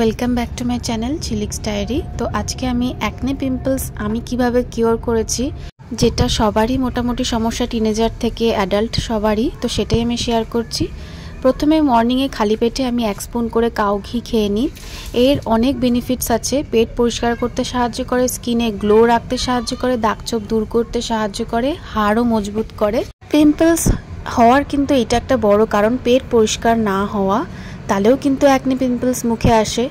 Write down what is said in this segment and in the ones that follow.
Welcome back to my channel Jhilik's diary. তো আজকে আমি অ্যাকনে পিম্পলস আমি কিভাবে কিওর করেছি, যেটা সবারই মোটামুটি সমস্যা, টিনেজার থেকে অ্যাডাল্ট সবারই, তো সেটাই আমি শেয়ার করছি। প্রথমে মর্নিংয়ে খালি পেটে আমি 1 স্পুন করে কাউ ঘি খেয়ে নিই। এর অনেক বেনিফিটস আছে। পেট পরিষ্কার করতে সাহায্য করে, স্কিনে গ্লো রাখতে সাহায্য করে, দাগছোপ দূর করতে সাহায্য করে, হাড়ও মজবুত করে। পিম্পলস হওয়ার কিন্তু এটা একটা বড় কারণ, পেট পরিষ্কার না হওয়া, তাহলেও কিন্তু অ্যাকনে পিম্পলস মুখে আসে।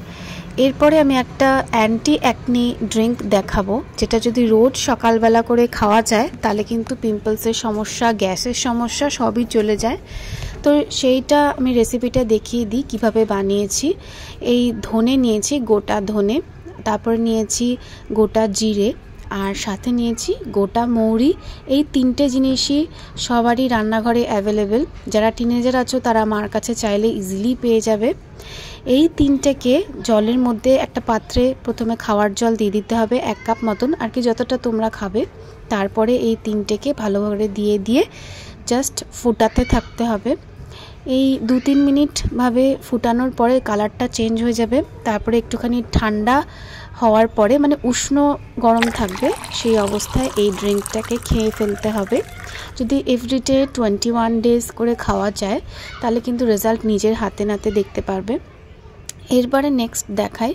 এরপরে আমি একটা অ্যান্টি অ্যাকনি ড্রিঙ্ক দেখাবো, যেটা যদি রোজ সকালবেলা করে খাওয়া যায় তাহলে কিন্তু পিম্পলসের সমস্যা, গ্যাসের সমস্যা সবই চলে যায়। তো সেইটা আমি রেসিপিটা দেখিয়ে দিই কিভাবে বানিয়েছি। এই ধনে নিয়েছি, গোটা ধনে, তারপর নিয়েছি গোটা জিরে, আর সাথে নিয়েছি গোটা মৌরি। এই 3টে জিনিসই সবারই রান্নাঘরে অ্যাভেলেবেল। যারা টিনেজার আছো তারা আমার কাছে চাইলে ইজিলি পেয়ে যাবে। এই 3টেকে জলের মধ্যে একটা পাত্রে প্রথমে খাওয়ার জল দিয়ে দিতে হবে, 1 কাপ মতন আর কি, যতটা তোমরা খাবে। তারপরে এই 3টেকে ভালোভাবে দিয়ে জাস্ট ফুটাতে থাকতে হবে। এই 2-3 মিনিট ভাবে ফুটানোর পরে কালারটা চেঞ্জ হয়ে যাবে। তারপরে একটুখানি ঠান্ডা হওয়ার পরে, মানে উষ্ণ গরম থাকবে, সেই অবস্থায় এই ড্রিঙ্কটাকে খেয়ে ফেলতে হবে। যদি এভরিডে 21 ডেজ করে খাওয়া যায় তাহলে কিন্তু রেজাল্ট নিজের হাতে নাতে দেখতে পারবে। এরপরে নেক্সট দেখায়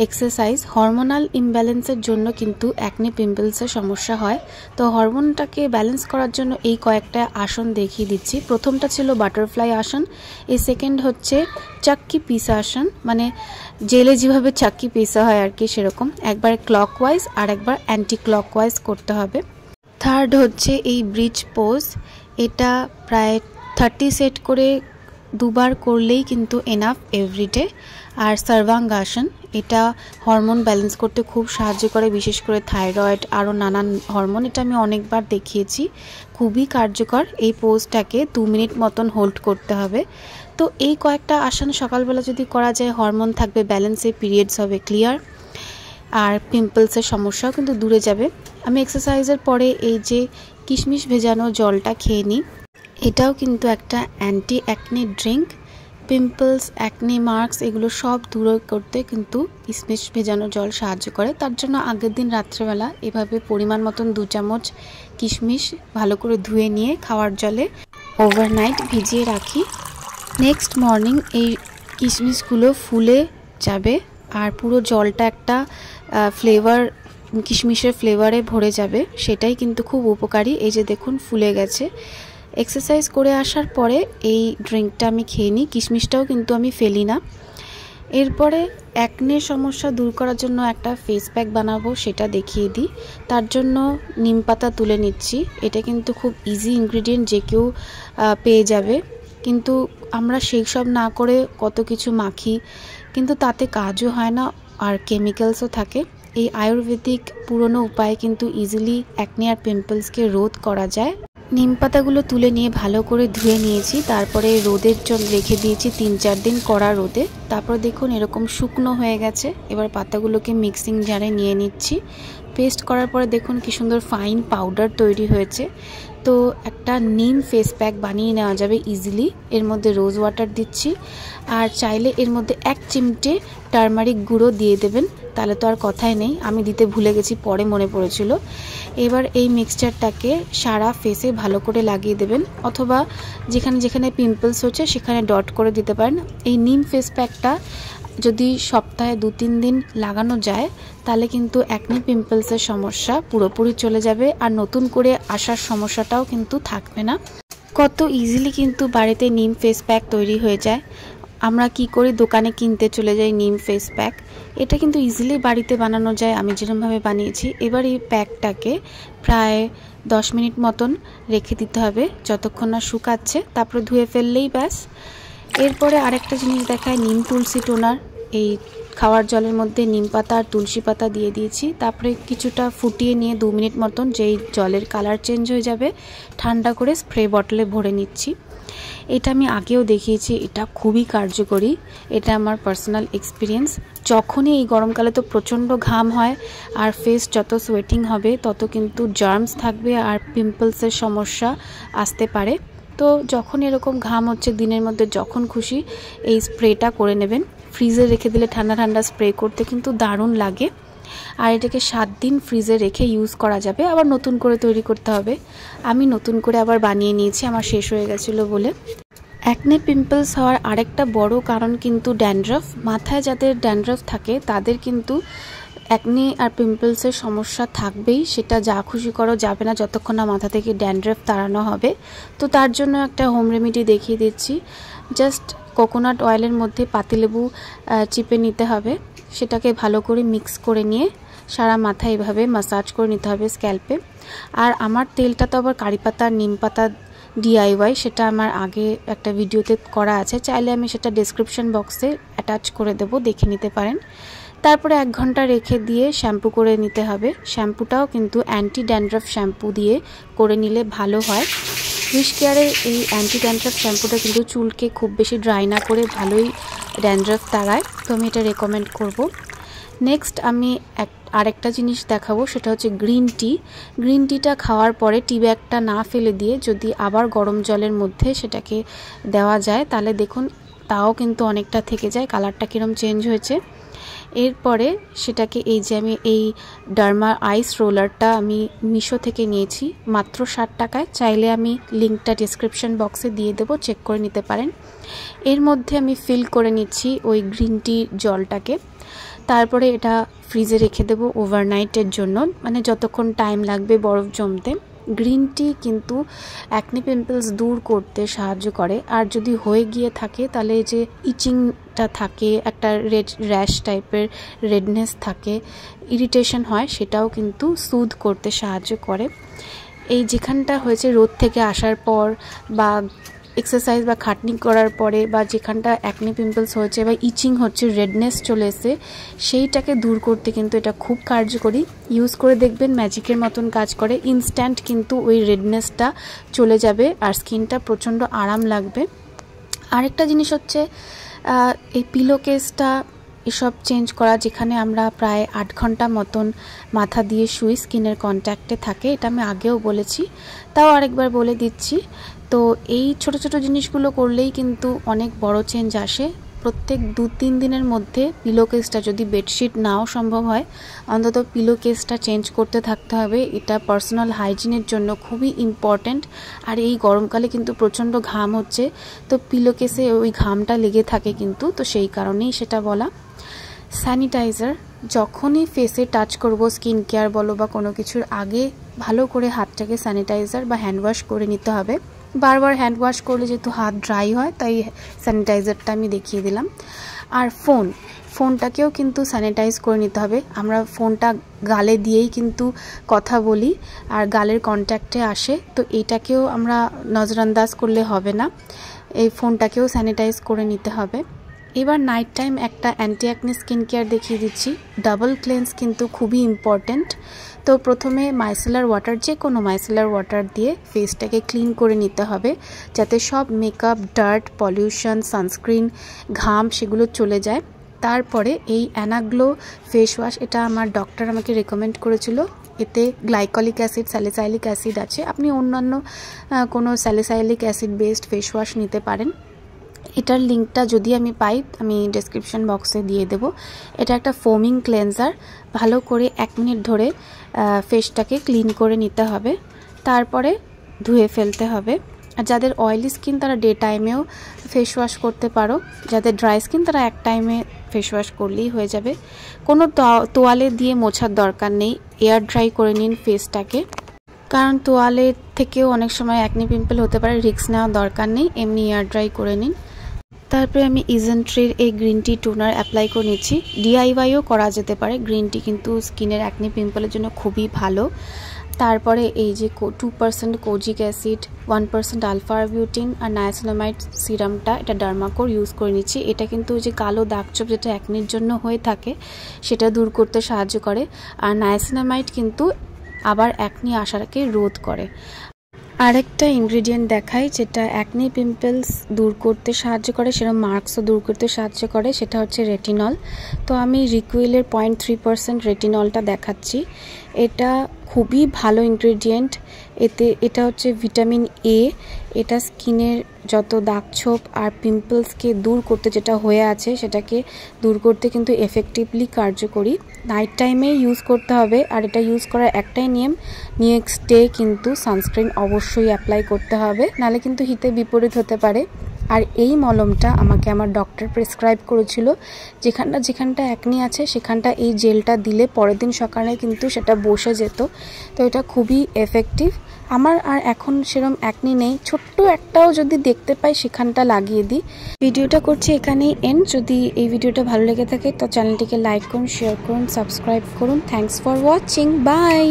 এক্সারসাইজ। হরমোনাল ইমব্যালেন্সের জন্য কিন্তু অ্যাকনে পিম্পলসের সমস্যা হয়। তো হরমোনটাকে ব্যালেন্স করার জন্য এই কয়েকটা আসন দেখিয়ে দিচ্ছি। প্রথমটা ছিল বাটারফ্লাই আসন, এই সেকেন্ড হচ্ছে চাক্কি পিসা আসন, মানে জেলে যেভাবে চাক্কি পিসা হয় আর কি সেরকম, একবার ক্লকওয়াইজ আর একবার অ্যান্টি ক্লকওয়াইজ করতে হবে। থার্ড হচ্ছে এই ব্রিজ পোজ, এটা প্রায় 30 সেট করে 2 বার করলেই কিন্তু এনাফ এভরিডে। আর সর্বাঙ্গাসন, এটা হরমোন ব্যালেন্স করতে খুব সাহায্য করে, বিশেষ করে থাইরয়েড, আরও নানান হরমোন। এটা আমি অনেকবার দেখিয়েছি, খুবই কার্যকর। এই পোজটাকে 2 মিনিট মতন হোল্ড করতে হবে। তো এই কয়েকটা আসন সকালবেলা যদি করা যায়, হরমোন থাকবে ব্যালেন্সে, পিরিয়ডস হবে ক্লিয়ার, আর পিম্পলসের সমস্যাও কিন্তু দূরে যাবে। আমি এক্সারসাইজের পরে এই যে কিশমিশ ভেজানো জলটা খেয়ে নিই। এটাও কিন্তু একটা anti acne drink. Pimples, acne marks এগুলো সব দূর করতে কিন্তু কিশমিশ ভেজানো জল সাহায্য করে। তার জন্য আগের দিন রাত্রেবেলা এভাবে পরিমাণ মতন 2 চামচ কিশমিশ ভালো করে ধুয়ে নিয়ে খাওয়ার জলে ওভারনাইট ভিজিয়ে রাখি। নেক্সট মর্নিং এই কিশমিশগুলো ফুলে যাবে আর পুরো জলটা একটা ফ্লেভার, কিশমিশের ফ্লেভারে ভরে যাবে। সেটাই কিন্তু খুব উপকারী। এই যে দেখুন ফুলে গেছে। এক্সারসাইজ করে আসার পরে এই ড্রিঙ্কটা আমি খেয়ে নিই, কিশমিশটাও কিন্তু আমি ফেলি না। এরপরে অ্যাকনের সমস্যা দূর করার জন্য একটা ফেস প্যাক বানাবো, সেটা দেখিয়ে দিই। তার জন্য নিম পাতা তুলে নিচ্ছি। এটা কিন্তু খুব ইজি ইনগ্রিডিয়েন্ট, যে কেউ পেয়ে যাবে, কিন্তু আমরা সেই সব না করে কত কিছু মাখি, কিন্তু তাতে কাজও হয় না আর কেমিক্যালসও থাকে। এই আয়ুর্বেদিক পুরনো উপায়ে কিন্তু ইজিলি অ্যাকনে আর পিম্পলসকে রোধ করা যায়। নিম পাতাগুলো তুলে নিয়ে ভালো করে ধুয়ে নিয়েছি, তারপরে রোদের জন্য রেখে দিয়েছি 3-4 দিন কড়া রোদে। তারপর দেখুন এরকম শুকনো হয়ে গেছে। এবার পাতাগুলোকে মিক্সিং জারে নিয়ে নিচ্ছি। পেস্ট করার পরে দেখুন কি সুন্দর ফাইন পাউডার তৈরি হয়েছে। তো একটা নিম ফেস প্যাক বানিয়ে নেওয়া যাবে ইজিলি। এর মধ্যে রোজ ওয়াটার দিচ্ছি, আর চাইলে এর মধ্যে 1 চিমটে টারমারিক গুঁড়ো দিয়ে দেবেন, তাহলে তো আর কথাই নেই, আমি দিতে ভুলে গেছি, পরে মনে পড়েছিল। এবার এই মিক্সচারটাকে সারা ফেসে ভালো করে লাগিয়ে দেবেন, অথবা যেখানে যেখানে পিম্পলস হচ্ছে সেখানে ডট করে দিতে পারেন। এই নিম ফেস প্যাকটা যদি সপ্তাহে 2-3 দিন লাগানো যায় তাহলে কিন্তু অ্যাকনি পিম্পলসের সমস্যা পুরোপুরি চলে যাবে, আর নতুন করে আসার সমস্যাটাও কিন্তু থাকবে না। কত ইজিলি কিন্তু বাড়িতে নিম ফেস প্যাক তৈরি হয়ে যায়। আমরা কি করি, দোকানে কিনতে চলে যাই নিম ফেস প্যাক। এটা কিন্তু ইজিলি বাড়িতে বানানো যায়, আমি যেরকমভাবে বানিয়েছি। এবার এই প্যাকটাকে প্রায় 10 মিনিট মতন রেখে দিতে হবে, যতক্ষণ না শুকাচ্ছে, তারপরে ধুয়ে ফেললেই ব্যাস। এরপরে আরেকটা জিনিস দেখায়, নিম তুলসী টোনার। এই খাওয়ার জলের মধ্যে নিম পাতা আর তুলসী পাতা দিয়ে দিয়েছি, তারপরে কিছুটা ফুটিয়ে নিয়ে 2 মিনিট মতন, যেই জলের কালার চেঞ্জ হয়ে যাবে, ঠান্ডা করে স্প্রে বটলে ভরে নিচ্ছি। এটা আমি আগেও দেখিয়েছি, এটা খুবই কার্যকরী, এটা আমার পার্সোনাল এক্সপিরিয়েন্স। যখনই এই গরমকালে তো প্রচণ্ড ঘাম হয়, আর ফেস যত সোয়েটিং হবে তত কিন্তু জার্মস থাকবে আর পিম্পলসের সমস্যা আসতে পারে। তো যখন এরকম ঘাম হচ্ছে দিনের মধ্যে, যখন খুশি এই স্প্রেটা করে নেবেন। ফ্রিজে রেখে দিলে ঠান্ডা ঠান্ডা স্প্রে করতে কিন্তু দারুণ লাগে। আর এটাকে 7 দিন ফ্রিজে রেখে ইউজ করা যাবে, আবার নতুন করে তৈরি করতে হবে। আমি নতুন করে আবার বানিয়ে নিয়েছি, আমার শেষ হয়ে গেছিলো বলে। অ্যাকনে পিম্পলস হওয়ার আরেকটা বড় কারণ কিন্তু ড্যান্ড্রাফ। মাথায় যাদের ড্যান্ড্রাফ থাকে তাদের কিন্তু অ্যাকনে আর পিম্পলসের সমস্যা থাকবেই, সেটা যা খুশি করো যাবে না যতক্ষণ না মাথা থেকে ড্যান্ড্রাফ তাড়ানো হবে। তো তার জন্য একটা হোম রেমেডি দেখিয়ে দিচ্ছি। জাস্ট কোকোনাট অয়েলের মধ্যে পাতিলেবু চিপে নিতে হবে, সেটাকে ভালো করে মিক্স করে নিয়ে সারা মাথায় এভাবে মাসাজ করে নিতে হবে স্ক্যাল্পে। আর আমার তেলটা তো আবার কারি পাতা নিম পাতা DIY, সেটা আমার আগে একটা ভিডিওতে করা আছে, চাইলে আমি সেটা ডেসক্রিপশন বক্সে অ্যাটাচ করে দেব, দেখে নিতে পারেন। তারপরে 1 ঘন্টা রেখে দিয়ে শ্যাম্পু করে নিতে হবে। শ্যাম্পুটাও কিন্তু অ্যান্টি ড্যান্ড্রাফ শ্যাম্পু দিয়ে করে নিলে ভালো হয়। উইশ কেয়ারের এই অ্যান্টি ড্যান্ড্রাফ শ্যাম্পুটা কিন্তু চুলকে খুব বেশি ড্রাই না করে ভালোই ড্যান্ড্রাফ তাড়ায়, তো আমি এটা রেকমেন্ড করব। নেক্সট আমি আরেকটা জিনিস দেখাবো, সেটা হচ্ছে গ্রিন টি। গ্রিন টিটা খাওয়ার পরে টি ব্যাগটা না ফেলে দিয়ে যদি আবার গরম জলের মধ্যে সেটাকে দেওয়া যায় তাহলে দেখুন তাও কিন্তু অনেকটা থেকে যায়, কালারটা কীরকম চেঞ্জ হয়েছে। এরপরে সেটাকে এই যে আমি এই ডার্মা আইস রোলারটা আমি মিশো থেকে নিয়েছি মাত্র 60 টাকায়, চাইলে আমি লিঙ্কটা ডিসক্রিপশন বক্সে দিয়ে দেবো, চেক করে নিতে পারেন। এর মধ্যে আমি ফিল করে নিচ্ছি ওই গ্রিন টি জলটাকে, তারপরে এটা ফ্রিজে রেখে দেবো ওভারনাইটের জন্য, মানে যতক্ষণ টাইম লাগবে বরফ জমতে। গ্রিন টি কিন্তু অ্যাকনে পিম্পলস দূর করতে সাহায্য করে, আর যদি হয়ে গিয়ে থাকে তাহলে যে ইচিংটা থাকে, একটা রেড র্যাশ টাইপের রেডনেস থাকে, ইরিটেশন হয়, সেটাও কিন্তু সুদ করতে সাহায্য করে। এই যেখানটা হয়েছে রোদ থেকে আসার পর বা এক্সারসাইজ বা খাটনি করার পরে, বা যেখানটা অ্যাকনে পিম্পলস হয়েছে বা ইচিং হচ্ছে, রেডনেস চলে এসে, সেইটাকে দূর করতে কিন্তু এটা খুব কার্যকরী। ইউজ করে দেখবেন ম্যাজিকের মতন কাজ করে, ইনস্ট্যান্ট কিন্তু ওই রেডনেসটা চলে যাবে আর স্কিনটা প্রচণ্ড আরাম লাগবে। আরেকটা জিনিস হচ্ছে এই পিলো কেসটা এসব চেঞ্জ করা, যেখানে আমরা প্রায় 8 ঘন্টা মতন মাথা দিয়ে শুই, স্কিনের কন্ট্যাক্টে থাকে, এটা আমি আগেও বলেছি, তাও আরেকবার বলে দিচ্ছি। তো এই ছোট ছোট জিনিসগুলো করলেই কিন্তু অনেক বড় চেঞ্জ আসে। প্রত্যেক 2-3 দিনের মধ্যে পিলো কেসটা, যদি বেডশিট নাও সম্ভব হয়, অন্তত পিলো কেসটা চেঞ্জ করতে থাকতে হবে। এটা পার্সোনাল হাইজিনের জন্য খুবই ইম্পর্ট্যান্ট। আর এই গরমকালে কিন্তু প্রচণ্ড ঘাম হচ্ছে, তো পিলো কেসে ওই ঘামটা লেগে থাকে কিন্তু, তো সেই কারণেই সেটা বলা। স্যানিটাইজার যখনই ফেসে টাচ করব, স্কিন কেয়ার বলো বা কোনো কিছুর আগে ভালো করে হাতটাকে স্যানিটাইজার বা হ্যান্ড ওয়াশ করে নিতে হবে। বারবার হ্যান্ড ওয়াশ করলে যেহেতু হাত ড্রাই হয়, তাই স্যানিটাইজারটা আমি দেখিয়ে দিলাম। আর ফোনটাকেও কিন্তু স্যানিটাইজ করে নিতে হবে। আমরা ফোনটা গালে দিয়েই কিন্তু কথা বলি আর গালের কন্ট্যাক্টে আসে, তো এইটাকেও আমরা নজরান্দাজ করলে হবে না, এই ফোনটাকেও স্যানিটাইজ করে নিতে হবে। এবার নাইট টাইম একটা অ্যান্টি অ্যাকনে স্কিন কেয়ার দেখিয়ে দিচ্ছি। ডাবল ক্লেন্স কিন্তু খুবই ইম্পর্ট্যান্ট। তো প্রথমে মাইসেলার ওয়াটার, যে কোনো মাইসেলার ওয়াটার দিয়ে ফেসটাকে ক্লিন করে নিতে হবে, যাতে সব মেকআপ, ডার্ট, পলিউশন, সানস্ক্রিন, ঘাম সেগুলো চলে যায়। তারপরে এই অ্যানাগ্লো ফেস ওয়াশ, এটা আমার ডক্টর আমাকে রেকমেন্ড করেছিল। এতে গ্লাইকলিক অ্যাসিড, স্যালিসাইলিক অ্যাসিড আছে, আপনি অন্যান্য কোনো salicylic acid based face wash নিতে পারেন। এটার লিঙ্কটা যদি আমি পাই আমি ডেসক্রিপশন বক্সে দিয়ে দেব। এটা একটা ফোমিং ক্লেন্সার, ভালো করে 1 মিনিট ধরে ফেসটাকে ক্লিন করে নিতে হবে, তারপরে ধুয়ে ফেলতে হবে। আর যাদের অয়েলি স্কিন তারা ডে টাইমেও ফেস ওয়াশ করতে পারো, যাদের ড্রাই স্কিন তারা এক টাইমে ফেস ওয়াশ করলেই হয়ে যাবে। কোনো তোয়ালে দিয়ে মোছার দরকার নেই, এয়ার ড্রাই করে নিন ফেসটাকে, কারণ তোয়ালের থেকেও অনেক সময় অ্যাকনে পিম্পল হতে পারে, রিস্ক নেওয়ার দরকার নেই, এমনি এয়ার ড্রাই করে নিন। তারপরে আমি ইজেন্ট্রির এই গ্রিন টি টোনার অ্যাপ্লাই করে নিচ্ছি। DIYও করা যেতে পারে, গ্রিন টি কিন্তু স্কিনের অ্যাকনে পিম্পলের জন্য খুবই ভালো। তারপরে এই যে 2% কোজিক অ্যাসিড, 1% আলফা বিউটিন আর নায়াসিনামাইড সিরামটা, এটা ডার্মাকোর ইউজ করে নিচ্ছি। এটা কিন্তু ওই যে কালো দাগছোপ যেটা অ্যাকনির জন্য হয়ে থাকে সেটা দূর করতে সাহায্য করে, আর নায়াসিনামাইড কিন্তু আবার অ্যাকনি আসাকে রোধ করে। আরেকটা ইনগ্রেডিয়েন্ট দেখাই যেটা অ্যাকনে পিম্পলস দূর করতে সাহায্য করে, সেরকম মার্কসও দূর করতে সাহায্য করে, সেটা হচ্ছে রেটিনল। তো আমি রিকুইলের 0.3% রেটিনলটা দেখাচ্ছি। এটা খুবই ভালো ইনগ্রেডিয়েন্ট, এটা হচ্ছে ভিটামিন A, এটা স্কিনের যত দাগ ছোপ আর পিম্পলসকে দূর করতে যেটা হয়ে আছে সেটাকে দূর করতে কিন্তু এফেক্টিভলি কার্যকরী। নাইট টাইমে ইউজ করতে হবে, আর এটা ইউজ করার একটাই নিয়ম, নেক্সট ডে কিন্তু সানস্ক্রিন অবশ্যই অ্যাপ্লাই করতে হবে, নাহলে কিন্তু হিতে বিপরীত হতে পারে। আর এই মলমটা আমাকে আমার ডক্টর প্রেসক্রাইব করেছিল। যেখানটা অ্যাকনি আছে সেখানটা এই জেলটা দিলে পরের দিন সকালে কিন্তু সেটা বসে যেত। তো এটা খুবই এফেক্টিভ। আমার আর এখন সেরকম অ্যাকনি নেই, ছোট্ট একটাও যদি দেখতে পাই সেখানটা লাগিয়ে দিই। ভিডিওটা করছি এখানেই এন্ড। যদি এই ভিডিওটা ভালো লেগে থাকে তো চ্যানেলটিকে লাইক করুন, শেয়ার করুন, সাবস্ক্রাইব করুন। Thanks for watching, by.